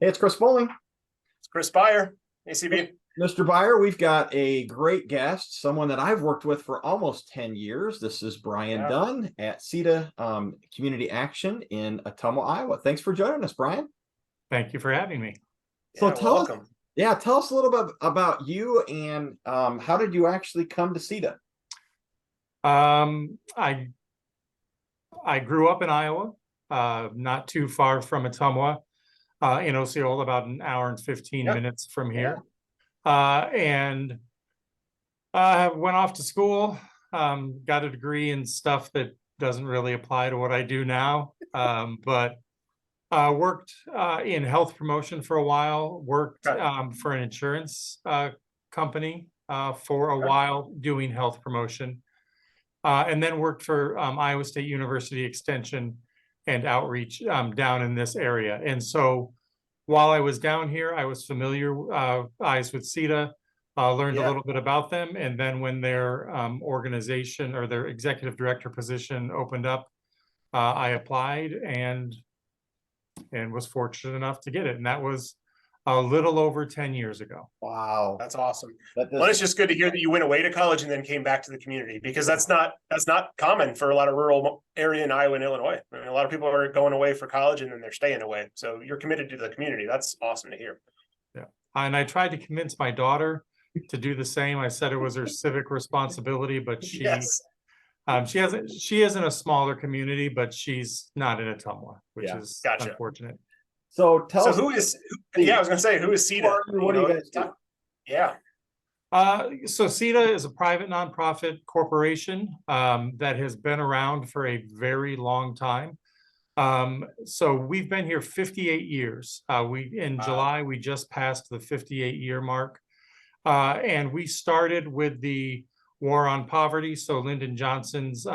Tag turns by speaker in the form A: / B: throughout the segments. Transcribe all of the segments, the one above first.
A: Hey, it's Chris Bowling.
B: It's Chris Beyer, ACB.
A: Mr. Beyer, we've got a great guest, someone that I've worked with for almost 10 years. This is Brian
B: Yeah.
A: Dunn at Sieda Community Action in Ottumwa, Iowa. Thanks for joining us, Brian.
C: Thank you for having me.
A: So
B: Yeah, welcome.
A: Tell us a little bit about you and how did you actually come to Sieda?
C: I grew up in Iowa, not too far from Ottumwa, in Osceola, about an hour and 15
A: Yep.
C: minutes from here. And went off to school, got a degree in stuff that doesn't really apply to what I do now, but worked in health promotion for a while, worked for an insurance company for a while doing health promotion, and then worked for Iowa State University Extension and Outreach down in this area. And so while I was down here, I was familiar eyes with Sieda, learned a little bit about them. And then when their organization or their executive director position opened up, I applied and was fortunate enough to get it. And that was a little over 10 years ago.
A: Wow.
B: That's awesome. Well, it's just good to hear that you went away to college and then came back to the community, because that's not common for a lot of rural area in Iowa and Illinois. I mean, a lot of people are going away for college and then they're staying away. So you're committed to the community. That's awesome to hear.
C: Yeah. And I tried to convince my daughter to do the same. I said it was her civic responsibility, but she is in a smaller community, but she's not in Ottumwa, which is unfortunate.
A: So tell us.
B: I was going to say, who is Sieda?
A: What do you guys do?
B: Yeah.
C: So Sieda is a private nonprofit corporation that has been around for a very long time. So we've been here 58 years. In July, we just passed the 58-year mark. And we started with the War on Poverty. So Lyndon Johnson's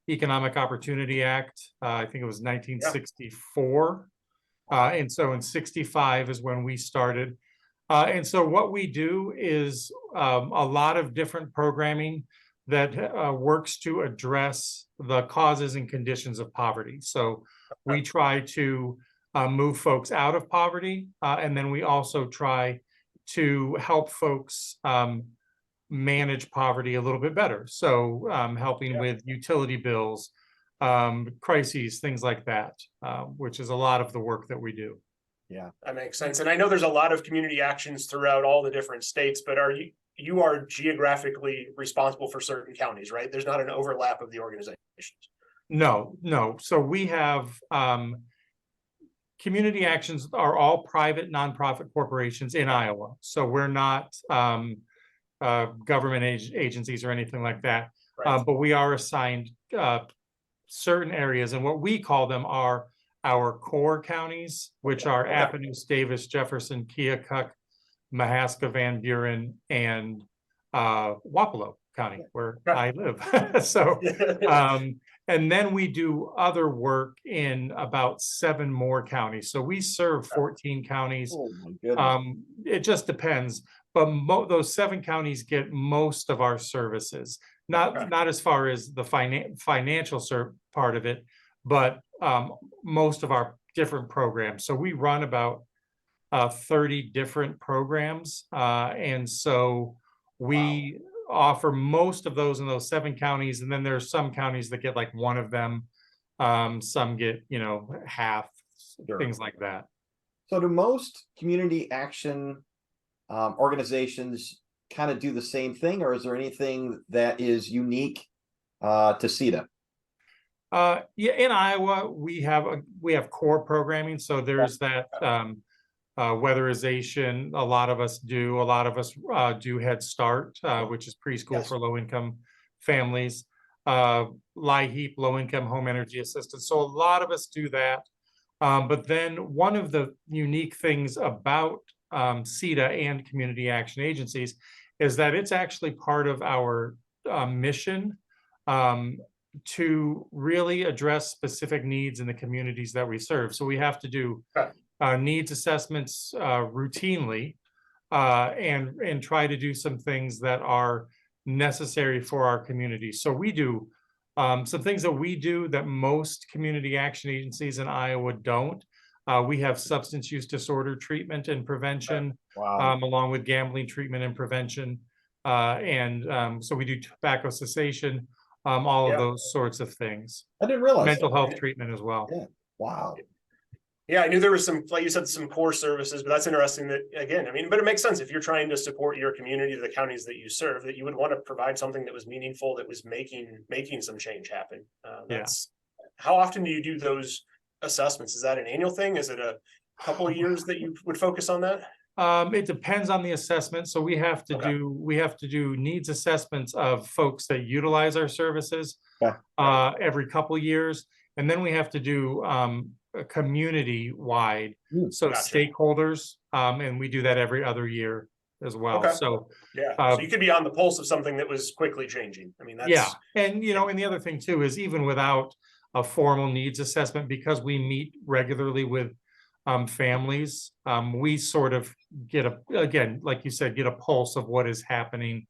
C: Economic Opportunity Act, I think it was 1964. And so in 65 is when we started. And so what we do is a lot of different programming that works to address the causes and conditions of poverty. So we try to move folks out of poverty. And then we also try to help folks manage poverty a little bit better. So helping with utility bills, crises, things like that, which is a lot of the work that we do.
B: Yeah, that makes sense. And I know there's a lot of community actions throughout all the different states, but you are geographically responsible for certain counties, right? There's not an overlap of the organizations.
C: No. So we have community actions are all private nonprofit corporations in Iowa. So we're not government agencies or anything like that, but we are assigned certain areas, and what we call them are our core counties, which are Appanoose, Davis, Jefferson, Keokuk, Mahaska, Van Buren, and Wapello County, where I live. So, and then we do other work in about 7 more counties. So we serve 14 counties.
A: Oh my goodness.
C: It just depends, but those 7 counties get most of our services. Not as far as the financial part of it, but most of our different programs. So we run about 30 different programs. And so we offer most of those in those 7 counties. And then there's some counties that get like one of them. Some get, half, things like that.
A: So do most community action organizations kind of do the same thing, or is there anything that is unique to Sieda?
C: In Iowa, we have core programming. So there's that weatherization. A lot of us do Head Start, which is preschool for low-income families. LIHEAP, low-income home energy assistance. So a lot of us do that. But then one of the unique things about Sieda and community action agencies is that it's actually part of our mission to really address specific needs in the communities that we serve. So we have to do needs assessments routinely and try to do some things that are necessary for our community. So we do some things that we do that most community action agencies in Iowa don't. We have substance use disorder treatment and prevention,
A: Wow.
C: along with gambling treatment and prevention. So we do tobacco cessation, all of
B: Yeah.
C: those sorts of things.
A: I didn't realize
C: Mental
A: that.
C: health treatment as well.
A: Yeah. Wow.
B: Yeah, I knew there was some, like you said, some core services, but that's interesting that, again, I mean, but it makes sense if you're trying to support your community, the counties that you serve, that you would want to provide something that was meaningful, that was making some change happen. That's how often do you do those assessments? Is that an annual thing? Is it a couple of years that you would focus on that?
C: It depends on the assessment. So we have to do needs assessments of folks that utilize our services every couple of years. And then we have to do a community-wide, so stakeholders, and we do that every other year as well. So
B: so you could be on the pulse of something that was quickly changing. I mean, that's
C: and and the other thing too is even without a formal needs assessment, because we meet regularly with families, we sort of get again, like you said, get a pulse of what is happening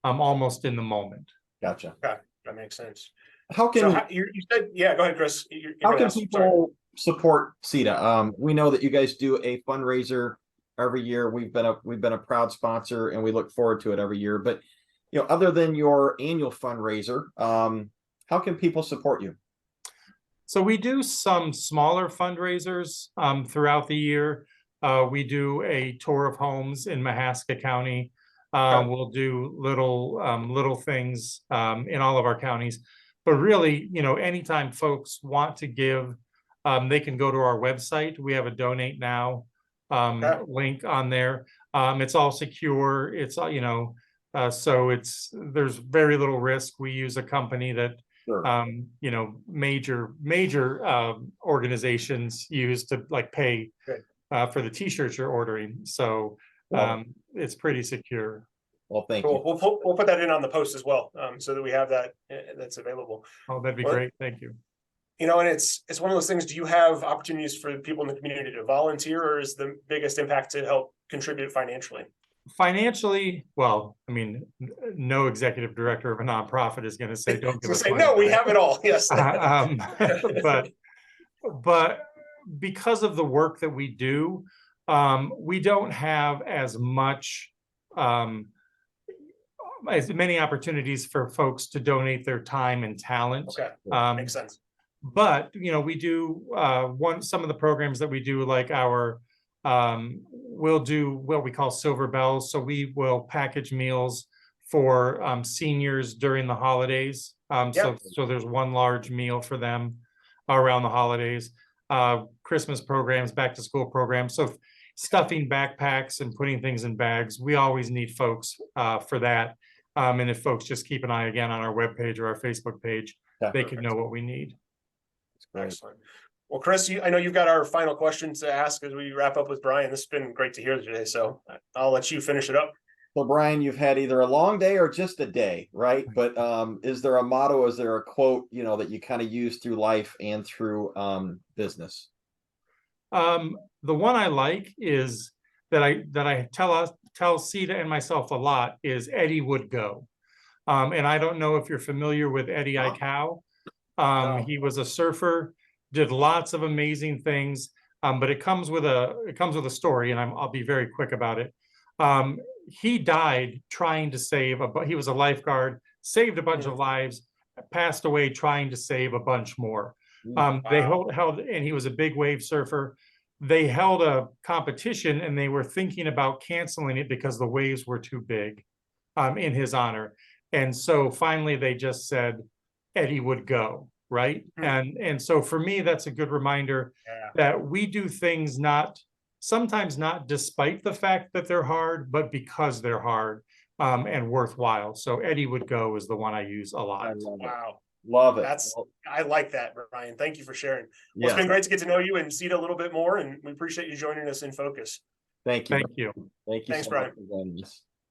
C: almost in the moment.
A: Gotcha.
B: Okay, that makes sense.
A: How can
B: you said, go ahead, Chris.
A: How can people support Sieda? We know that you guys do a fundraiser every year. We've been a proud sponsor, and we look forward to it every year. But other than your annual fundraiser, how can people support you?
C: So we do some smaller fundraisers throughout the year. We do a tour of homes in Mahaska County. We'll do little things in all of our counties. But really, anytime folks want to give, they can go to our website. We have a donate now link on there. It's all secure. It's so there's very little risk. We use a company that major organizations use to pay for the t-shirts you're ordering. So it's pretty secure.
A: Well, thank you.
B: We'll put that in on the post as well, so that we have that that's available.
C: Oh, that'd be great. Thank you.
B: And it's one of those things. Do you have opportunities for people in the community to volunteer, or is the biggest impact to help contribute financially?
C: Financially, well, I mean, no executive director of a nonprofit is going to say, "Don't give us money."
B: No, we have it all. Yes,
C: but because of the work that we do, we don't have as many opportunities for folks to donate their time and talent.
B: Okay, makes sense.
C: But we do some of the programs that we do, like we'll do what we call Silver Bells. So we will package meals for seniors during the holidays. So there's one large meal for them around the holidays. Christmas programs, back to school programs. So stuffing backpacks and putting things in bags. We always need folks for that. And if folks just keep an eye again on our webpage or our Facebook page, they can know what we need.
B: Excellent. Well, Chris, I know you've got our final question to ask as we wrap up with Brian. This has been great to hear today, so I'll let you finish it up.
A: So, Brian, you've had either a long day or just a day, right? But is there a motto? Is there a quote, that you kind of use through life and through business?
C: The one I like is that I tell Sieda and myself a lot is Eddie would go. And I don't know if you're familiar with Eddie Aikau. He was a surfer, did lots of amazing things, but it comes with a story, and I'll be very quick about it. He died trying to save he was a lifeguard, saved a bunch of lives, passed away trying to save a bunch more. They held, and he was a big wave surfer. They held a competition, and they were thinking about canceling it because the waves were too big in his honor. And so finally they just said Eddie would go, right? And so for me, that's a good reminder that we do things sometimes not despite the fact that they're hard, but because they're hard and worthwhile. So Eddie would go is the one I use a lot.
B: Wow.
A: Love it.
B: I like that, Brian. Thank you for sharing. Well, it's been great to get to know you and see it a little bit more, and we appreciate you joining us in Focus.
A: Thank you.
C: Thank you.
A: Thank you.
B: Thanks,
A: so
B: Brian.
A: much for joining us.